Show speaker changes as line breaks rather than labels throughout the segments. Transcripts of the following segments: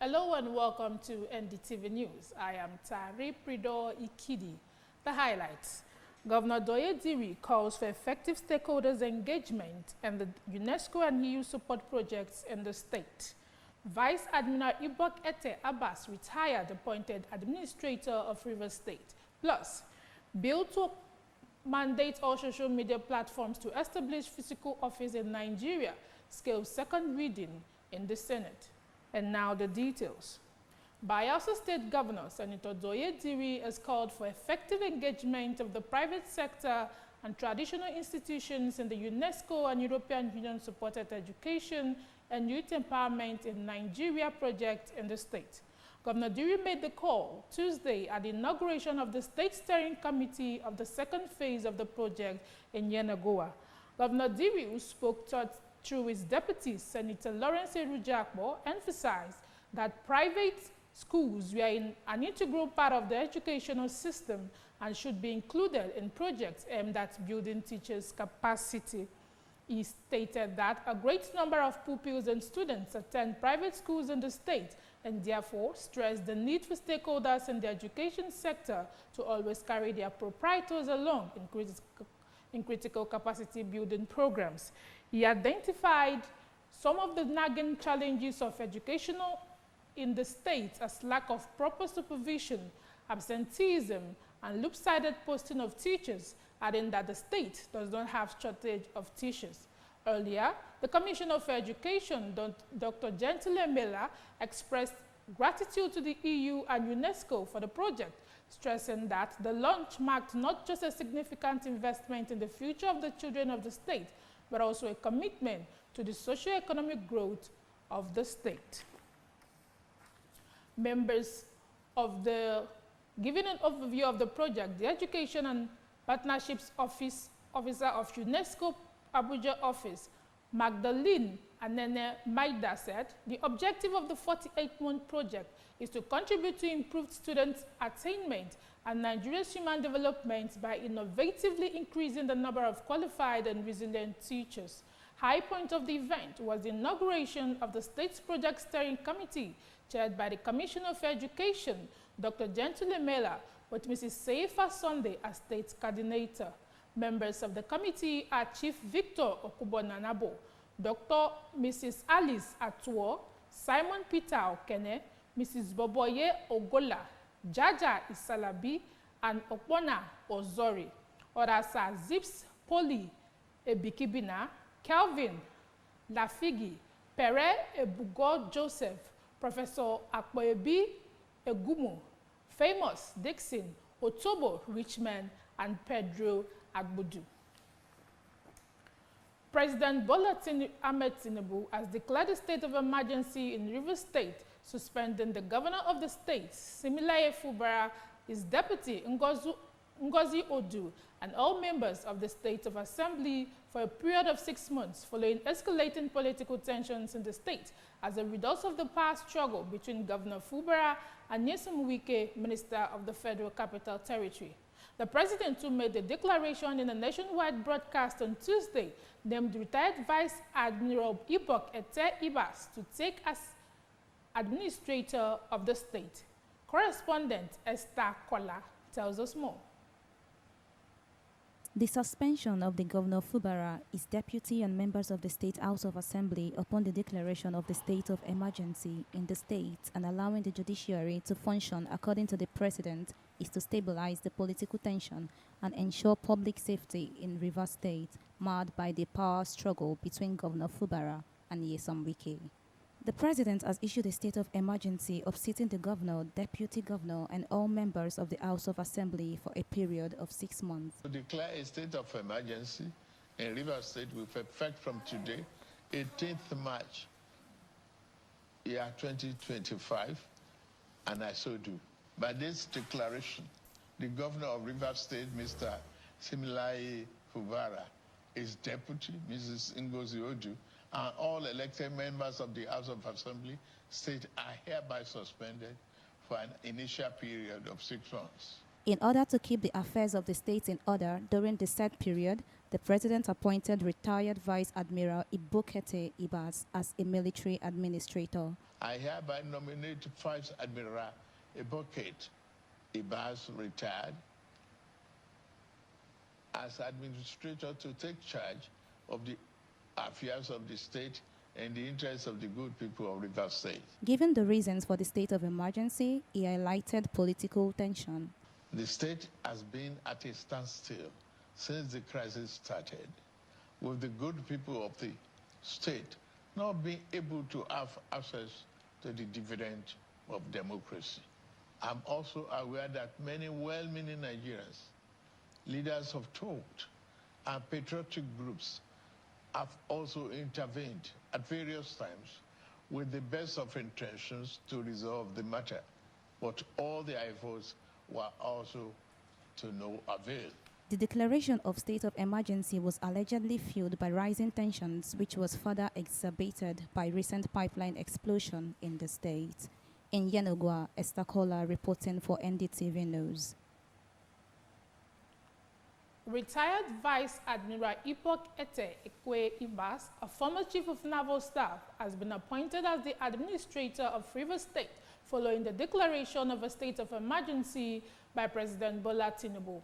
Hello and welcome to NDTV News. I am Tari Prido Ikidi. The highlights. Governor Doye Diri calls for effective stakeholders' engagement and the UNESCO and EU support projects in the state. Vice Admiral Ibok Ete Abbas retired appointed administrator of Rivers State. Plus, bill to mandate all social media platforms to establish physical office in Nigeria scales second reading in the Senate. And now the details. Bayelsa State Governor Senator Doye Diri has called for effective engagement of the private sector and traditional institutions in the UNESCO and European Union supported education and youth empowerment in Nigeria project in the state. Governor Diri made the call Tuesday at the inauguration of the State Steering Committee of the second phase of the project in Yenagoa. Governor Diri, who spoke through his deputy, Senator Lawrence Erujakbo, emphasized that private schools were an integral part of the educational system and should be included in projects aimed at building teachers' capacity. He stated that a great number of pupils and students attend private schools in the state and therefore stressed the need for stakeholders in the education sector to always carry their proprietors along in critical capacity building programs. He identified some of the nagging challenges of educational in the state as lack of proper supervision, absenteeism, and loop-sided posting of teachers, adding that the state does not have shortage of teachers. Earlier, the Commissioner for Education, Dr. Gentile Mela, expressed gratitude to the EU and UNESCO for the project, stressing that the launch marked not just a significant investment in the future of the children of the state, but also a commitment to the socio-economic growth of the state. Members of the giving an overview of the project, the Education and Partnerships Officer of UNESCO Abuja Office, Magdalene Anene Maida, said the objective of the 48-month project is to contribute to improved student attainment and Nigeria's human development by innovatively increasing the number of qualified and resilient teachers. High point of the event was the inauguration of the state's project steering committee, chaired by the Commissioner for Education, Dr. Gentile Mela, with Mrs. Seifa Sunday as state coordinator. Members of the committee are Chief Victor Okubonanabo, Dr. Mrs. Alice Atuo, Simon Peter Okene, Mrs. Boboye Ogola, Jaja Isalabi, and Okpona Ozori. Others are Zips Poli Ebikibina, Kelvin Lafigi, Pere Ebugo Joseph, Professor Akpoebi Egumu, Famous Dixon, Otobo Richmond, and Pedro Agbudu. President Bola Ahmed Tinubu has declared a state of emergency in Rivers State, suspending the governor of the state, Similaye Fubara, his deputy, Ngozi Odu, and all members of the State of Assembly for a period of 6 months following escalating political tensions in the state as a result of the past struggle between Governor Fubara and Nyesom Wike, Minister of the Federal Capital Territory. The president, who made the declaration in a nationwide broadcast on Tuesday, named retired Vice Admiral Ibok Ete Ibas to take as administrator of the state. Correspondent Esther Kola tells us more.
The suspension of the Governor Fubara, his deputy and members of the State House of Assembly upon the declaration of the state of emergency in the state and allowing the judiciary to function according to the president is to stabilize the political tension and ensure public safety in Rivers State, marred by the power struggle between Governor Fubara and Nyesom Wike. The president has issued a state of emergency upsetting the governor, deputy governor, and all members of the House of Assembly for a period of 6 months.
To declare a state of emergency in Rivers State with effect from today, 18th March, year 2025, and I so do. By this declaration, the governor of Rivers State, Mr. Similaye Fubara, his deputy, Mrs. Ngozi Odu, and all elected members of the House of Assembly state are hereby suspended for an initial period of 6 months.
In order to keep the affairs of the state in order during the said period, The president appointed retired Vice Admiral Ibokete Ibas as a military administrator.
I hereby nominate Vice Admiral Ibokete Ibas, retired, as administrator to take charge of the affairs of the state and the interests of the good people of Rivers State.
Given the reasons for the state of emergency, he highlighted political tension.
The state has been at a standstill since the crisis started, with the good people of the state not being able to have access to the dividend of democracy. I'm also aware that many well-meaning Nigerians, leaders of thought, and patriotic groups have also intervened at various times with the best of intentions to resolve the matter, but all their efforts were also to no avail.
The declaration of state of emergency was allegedly fueled by rising tensions, which was further exacerbated by recent pipeline explosion in the state. In Yenogwa, Esther Kola reporting for NDTV News.
Retired Vice Admiral Ibokete Ibas, a former Chief of Naval Staff, has been appointed as the administrator of Rivers State following the declaration of a state of emergency by President Bola Tinubu.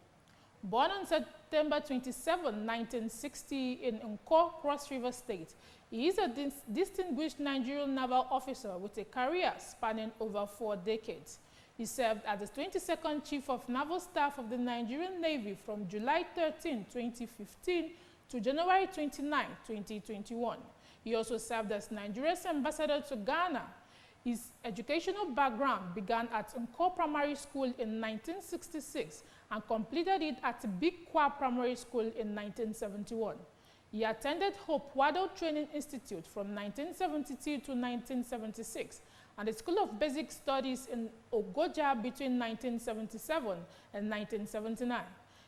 Born on September 27, 1960 in Nko, Cross River State, he is a distinguished Nigerian naval officer with a career spanning over 4 decades. He served as the 22nd Chief of Naval Staff of the Nigerian Navy from July 13, 2015 to January 29, 2021. He also served as Nigeria's ambassador to Ghana. His educational background began at Nko Primary School in 1966 and completed it at Big Kwa Primary School in 1971. He attended Hope Waddell Training Institute from 1972 to 1976 and the School of Basic Studies in Ogoja between 1977 and 1979.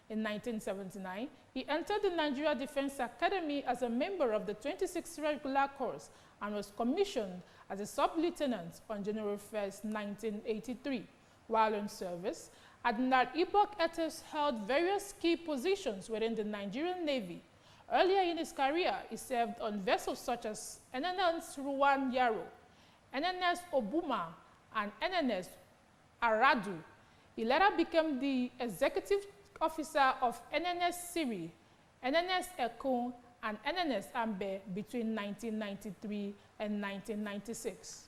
In 1979, he entered the Nigeria Defense Academy as a member of the 26th Regular Corps and was commissioned as a sub-lieutenant on January 1, 1983. While in service, Admiral Ibokete held various key positions within the Nigerian Navy. Earlier in his career, he served on vessels such as NNS Ruwan Yaro, NNS Obuma, and NNS Aradu. He later became the executive officer of NNS Siri, NNS Ekun, and NNS Ambe between 1993 and 1996.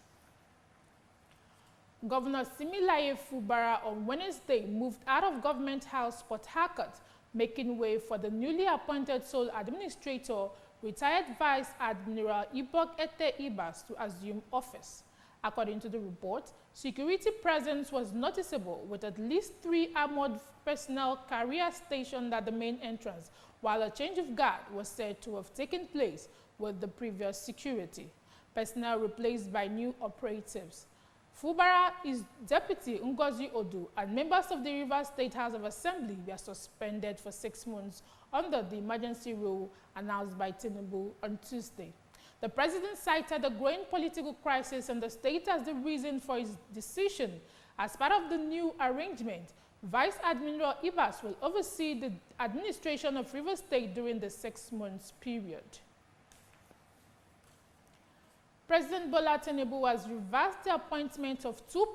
Governor Similaye Fubara on Wednesday moved out of Government House, Port Harcourt, making way for the newly appointed sole administrator, retired Vice Admiral Ibokete Ibas, to assume office. According to the report, security presence was noticeable with at least 3 armored personnel carriers stationed at the main entrance, while a change of guard was said to have taken place with the previous security. Personnel replaced by new operatives. Fubara, his deputy Ngozi Odu, and members of the Rivers State House of Assembly were suspended for 6 months under the emergency rule announced by Tinubu on Tuesday. The president cited the growing political crisis in the state as the reason for his decision. As part of the new arrangement, Vice Admiral Ibas will oversee the administration of Rivers State during the 6 months period. President Bola Tinubu has reversed the appointment of 2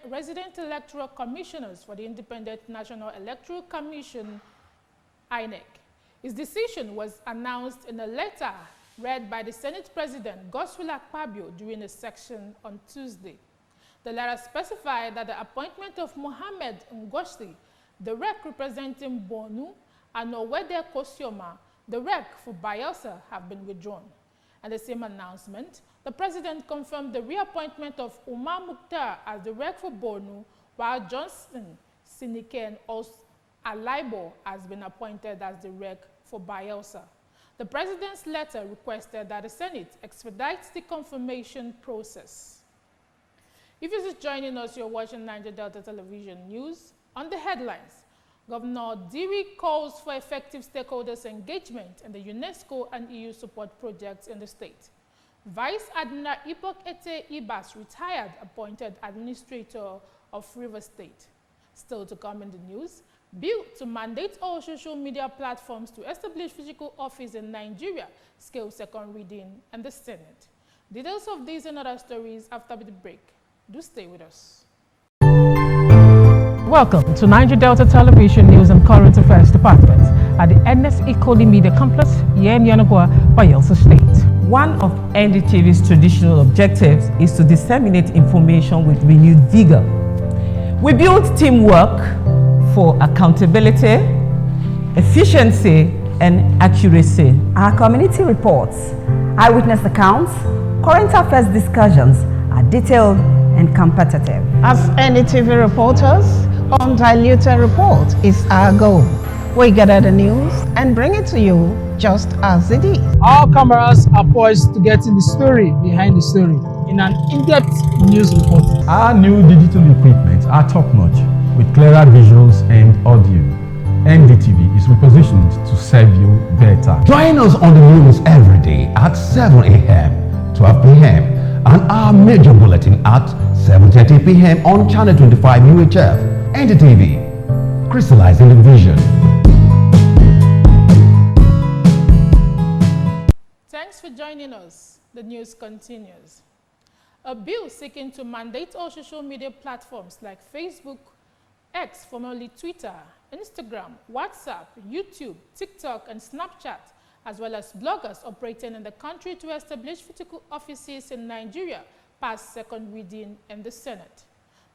resident electoral commissioners for the Independent National Electoral Commission, INEC. His decision was announced in a letter read by the Senate President Godswill Akpabio during a section on Tuesday. The letter specified that the appointment of Mohammed Ngozi, the rec representing Borno, and Owede Kosioma, the rec for Bayelsa, have been withdrawn. In the same announcement, the president confirmed the reappointment of Umar Mukhtar as the rec for Borno, while Johnson Siniken Alaibo has been appointed as the rec for Bayelsa. The president's letter requested that the Senate expedites the confirmation process. If you're just joining us, you're watching Niger Delta Television News. On the headlines, Governor Diri calls for effective stakeholders' engagement in the UNESCO and EU support projects in the state. Vice Admiral Ibokete Ibas, retired, appointed administrator of Rivers State. Still to come in the news, Bill to mandate all social media platforms to establish physical office in Nigeria scales second reading and the Senate. Details of these and other stories after the break. Do stay with us.
Welcome to Niger Delta Television News and Current Affairs Department at the NS Ikoli Media Complex here in Yanagwa, Bayelsa State.
One of NDTV's traditional objectives is to disseminate information with renewed vigor. We build teamwork for accountability, efficiency, and accuracy.
Our community reports, eyewitness accounts, current affairs discussions are detailed and competitive.
As NDTV reporters, undiluted report is our goal. We gather the news and bring it to you just as it is.
Our cameras are poised to get in the story behind the story in an in-depth news report.
Our new digital equipment are top-notch with clearer visuals and audio. NDTV is repositioned to serve you better.
Join us on the news every day at 7 a.m., 12 p.m. and our major bulletin at 7:30 p.m. on Channel 25 UHF. NDTV, crystallizing the vision.
Thanks for joining us. The news continues. A bill seeking to mandate all social media platforms like Facebook, X, formerly Twitter, Instagram, WhatsApp, YouTube, TikTok, and Snapchat, as well as bloggers operating in the country to establish physical offices in Nigeria, passed second reading in the Senate.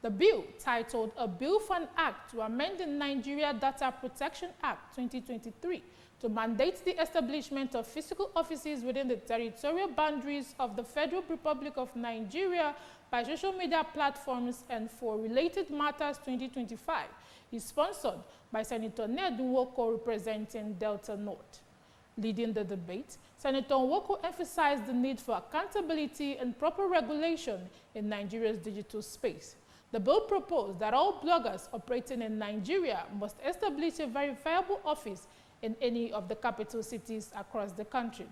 The bill, titled A Bill for an Act to amend the Nigeria Data Protection Act 2023 to mandate the establishment of physical offices within the territorial boundaries of the Federal Republic of Nigeria by social media platforms and for related matters 2025, is sponsored by Senator Ned Nwoko representing Delta North. Leading the debate, Senator Nwoko emphasized the need for accountability and proper regulation in Nigeria's digital space. The bill proposed that all bloggers operating in Nigeria must establish a verifiable office in any of the capital cities across the country.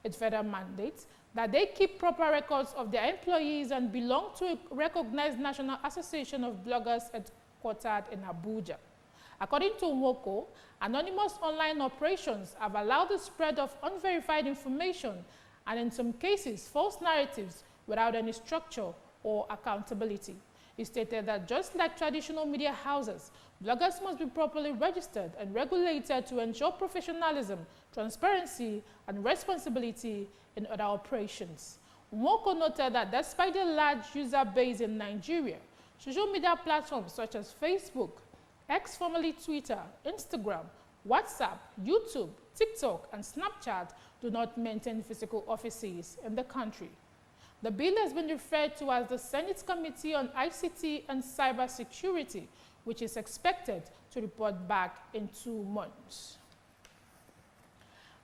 It further mandates that they keep proper records of their employees and belong to a recognized National Association of Bloggers headquartered in Abuja. According to Nwoko, anonymous online operations have allowed the spread of unverified information and in some cases false narratives without any structure or accountability. He stated that just like traditional media houses, bloggers must be properly registered and regulated to ensure professionalism, transparency, and responsibility in other operations. Nwoko noted that despite the large user base in Nigeria, social media platforms such as Facebook, X, formerly Twitter, Instagram, WhatsApp, YouTube, TikTok, and Snapchat do not maintain physical offices in the country. The bill has been referred to as the Senate Committee on ICT and Cybersecurity, which is expected to report back in 2 months.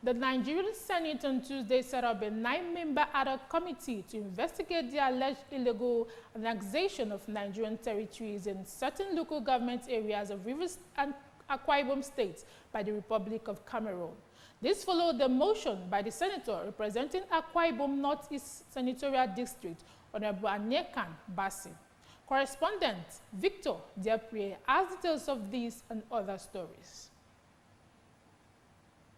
The Nigerian Senate on Tuesday set up a 9-member ad hoc committee to investigate the alleged illegal annexation of Nigerian territories in certain local government areas of Rivers and Akwa Ibom states by the Republic of Cameroon. This followed the motion by the senator representing Akwa Ibom Northeast Senatorial District, Honorable Anyekan Bassi. Correspondent Victor Diaprie has details of these and other stories.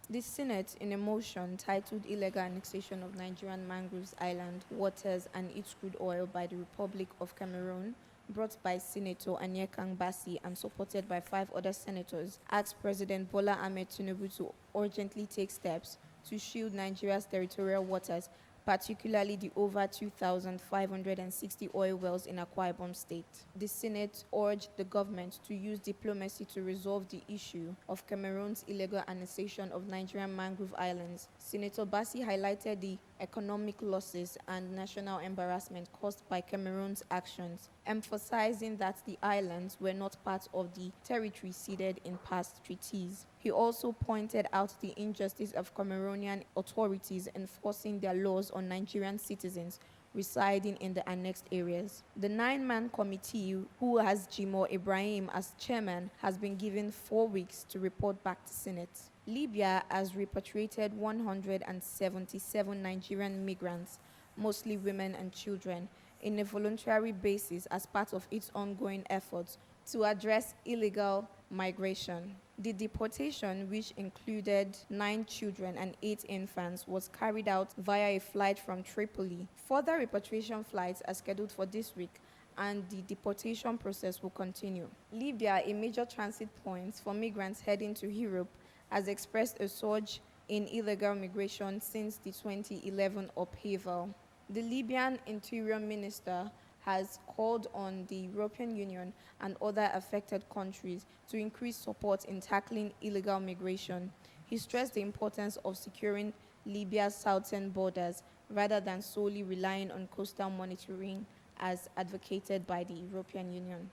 The Senate, in a motion titled Illegal Annexation of Nigerian Mangroves Island, Waters and its Crude Oil by the Republic of Cameroon, brought by Senator Anyekan Bassi and supported by 5 other senators, asked President Bola Ahmed Tinubu to urgently take steps to shield Nigeria's territorial waters, particularly the over 2,560 oil wells in Akwa Ibom State. The Senate urged the government to use diplomacy to resolve the issue of Cameroon's illegal annexation of Nigerian mangrove islands. Senator Bassi highlighted the economic losses and national embarrassment caused by Cameroon's actions, emphasizing that the islands were not part of the territory ceded in past treaties. He also pointed out the injustice of Cameroonian authorities enforcing their laws on Nigerian citizens residing in the annexed areas. The 9-man committee, who has Jimo Ibrahim as chairman, has been given 4 weeks to report back to Senate. Libya has repatriated 177 Nigerian migrants, mostly women and children, in a voluntary basis as part of its ongoing efforts to address illegal migration. The deportation, which included 9 children and 8 infants, was carried out via a flight from Tripoli. Further repatriation flights are scheduled for this week, and the deportation process will continue. Libya, a major transit point for migrants heading to Europe, has expressed a surge in illegal migration since the 2011 upheaval. The Libyan Interior Minister has called on the European Union and other affected countries to increase support in tackling illegal migration. He stressed the importance of securing Libya's southern borders rather than solely relying on coastal monitoring as advocated by the European Union.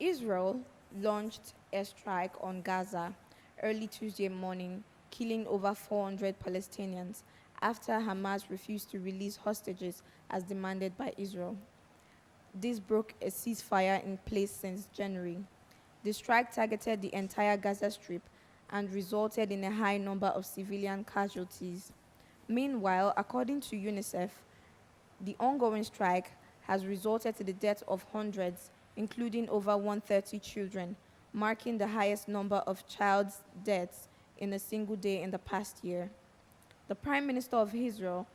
Israel launched airstrike on Gaza early Tuesday morning, killing over 400 Palestinians after Hamas refused to release hostages as demanded by Israel. This broke a ceasefire in place since January. The strike targeted the entire Gaza Strip and resulted in a high number of civilian casualties. Meanwhile, according to UNICEF, the ongoing strike has resulted in the death of hundreds, including over 130 children, marking the highest number of child deaths in a single day in the past year. The Prime Minister of Israel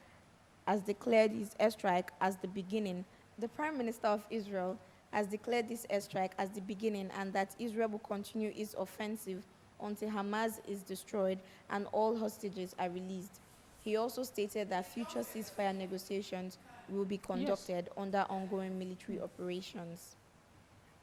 has declared his airstrike as the beginning. The Prime Minister of Israel has declared this airstrike as the beginning and that Israel will continue its offensive until Hamas is destroyed and all hostages are released. He also stated that future ceasefire negotiations will be conducted under ongoing military operations.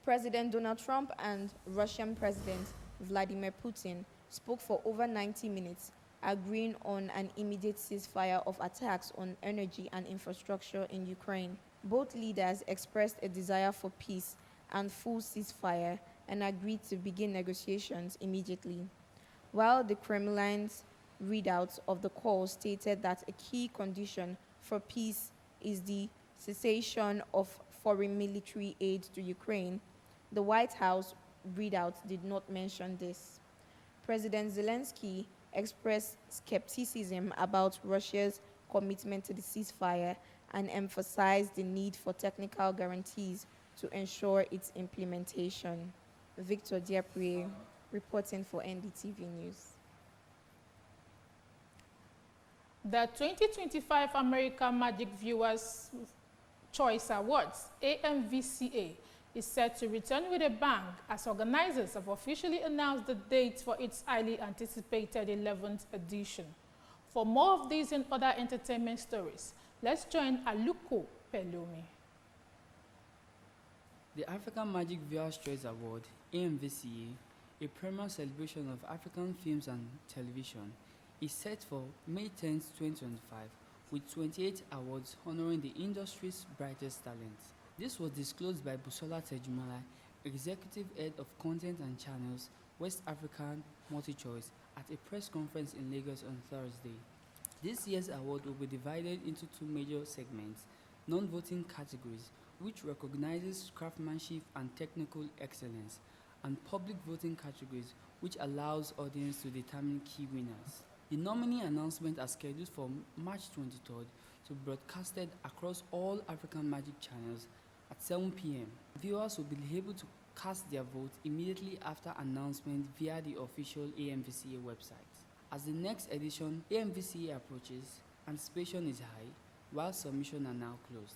President Donald Trump and Russian President Vladimir Putin spoke for over 90 minutes, agreeing on an immediate ceasefire of attacks on energy and infrastructure in Ukraine. Both leaders expressed a desire for peace and full ceasefire and agreed to begin negotiations immediately. While the Kremlin's readout of the call stated that a key condition for peace is the cessation of foreign military aid to Ukraine, the White House readout did not mention this. President Zelensky expressed skepticism about Russia's commitment to the ceasefire and emphasized the need for technical guarantees to ensure its implementation. Victor Diaprie, reporting for NDTV News.
The 2025 American Magic Viewers' Choice Awards, AMVCA, is set to return with a bang as organizers have officially announced the date for its highly anticipated 11th edition. For more of these and other entertainment stories, let's join Aluko Pelumi.
The African Magic Viewers' Choice Award, AMVCA, a premier celebration of African films and television, is set for May 10, 2025, with 28 awards honoring the industry's brightest talents. This was disclosed by Busola Tejumala, Executive Head of Content and Channels, West African MultiChoice, at a press conference in Lagos on Thursday. This year's award will be divided into 2 major segments: non-voting categories, which recognizes craftsmanship and technical excellence, and public voting categories, which allows audience to determine key winners. The nominee announcement are scheduled for March 23rd to be broadcasted across all African Magic channels at 7 p.m. Viewers will be able to cast their vote immediately after announcement via the official AMVCA website. As the next edition AMVCA approaches, anticipation is high, while submissions are now closed.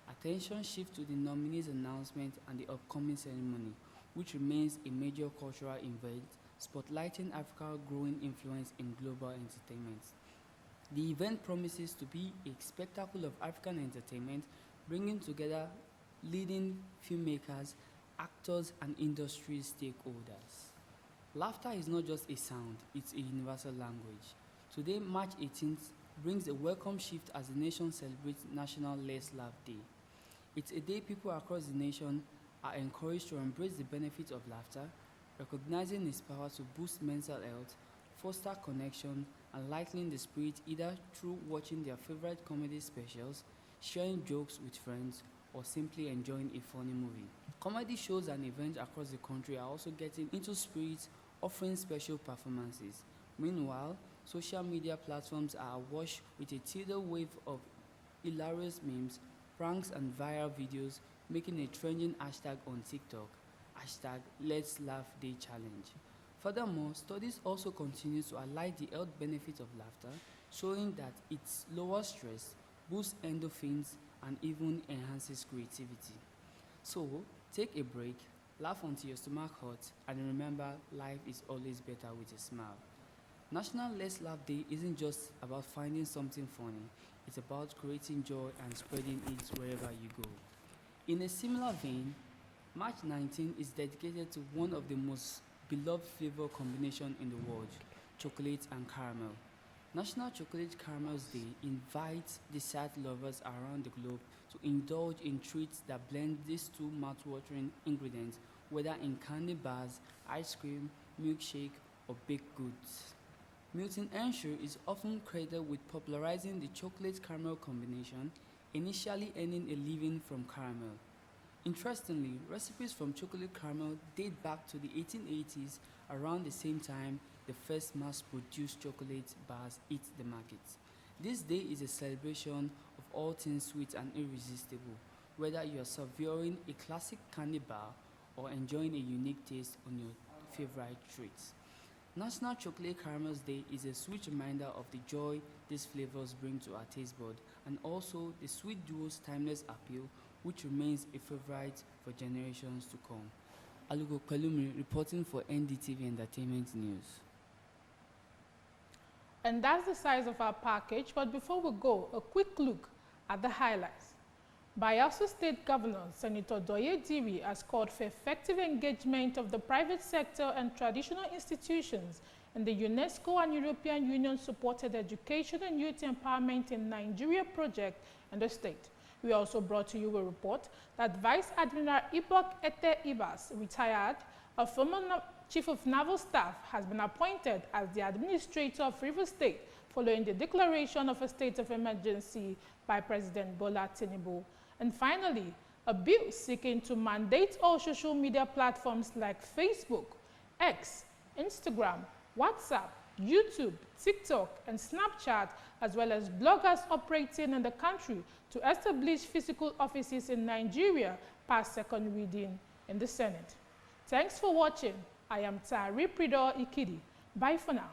Attention shifts to the nominees' announcement and the upcoming ceremony, which remains a major cultural event spotlighting Africa's growing influence in global entertainment. The event promises to be a spectacle of African entertainment, bringing together leading filmmakers, actors, and industry stakeholders. Laughter is not just a sound, it's a universal language. Today, March 18th, brings a welcome shift as the nation celebrates National Let's Laugh Day. It's a day people across the nation are encouraged to embrace the benefits of laughter, recognizing its power to boost mental health, foster connection, and lightening the spirit either through watching their favorite comedy specials, sharing jokes with friends, or simply enjoying a funny movie. Comedy shows and events across the country are also getting into spirit, offering special performances. Meanwhile, social media platforms are awash with a tidal wave of hilarious memes, pranks, and viral videos, making a trending hashtag on TikTok, Let's Laugh Day challenge. Furthermore, studies also continue to highlight the health benefits of laughter, showing that it lowers stress, boosts endorphins, and even enhances creativity. So, take a break, laugh until your stomach hurts, and remember, life is always better with a smile. National Let's Laugh Day isn't just about finding something funny, it's about creating joy and spreading it wherever you go. In a similar vein, March 19 is dedicated to one of the most beloved flavor combination in the world, chocolate and caramel. National Chocolate Caramels Day invites dessert lovers around the globe to indulge in treats that blend these two mouth-watering ingredients, whether in candy bars, ice cream, milkshake, or baked goods. Milton Henshaw is often credited with popularizing the chocolate-caramel combination, initially earning a living from caramel. Interestingly, recipes from chocolate caramel date back to the 1880s, around the same time the first mass-produced chocolate bars hit the market. This day is a celebration of all things sweet and irresistible, whether you are savoring a classic candy bar or enjoying a unique taste on your favorite treats. National Chocolate Caramels Day is a sweet reminder of the joy these flavors bring to our taste bud, and also the sweet duo's timeless appeal, which remains a favorite for generations to come. Alugo Kalumi reporting for NDTV Entertainment News.
And that's the size of our package, but before we go, a quick look at the highlights. Bayelsa State Governor Senator Doye Diri has called for effective engagement of the private sector and traditional institutions in the UNESCO and European Union supported education and youth empowerment in Nigeria project in the state. We also brought to you a report that Vice Admiral Ibok Ete Ibas, retired, a former Chief of Naval Staff, has been appointed as the Administrator of Rivers State following the declaration of a state of emergency by President Bola Tinubu. And finally, a bill seeking to mandate all social media platforms like Facebook, X, Instagram, WhatsApp, YouTube, TikTok, and Snapchat, as well as bloggers operating in the country to establish physical offices in Nigeria, passed second reading in the Senate. Thanks for watching. I am Tari Pridor Ikidi. Bye for now.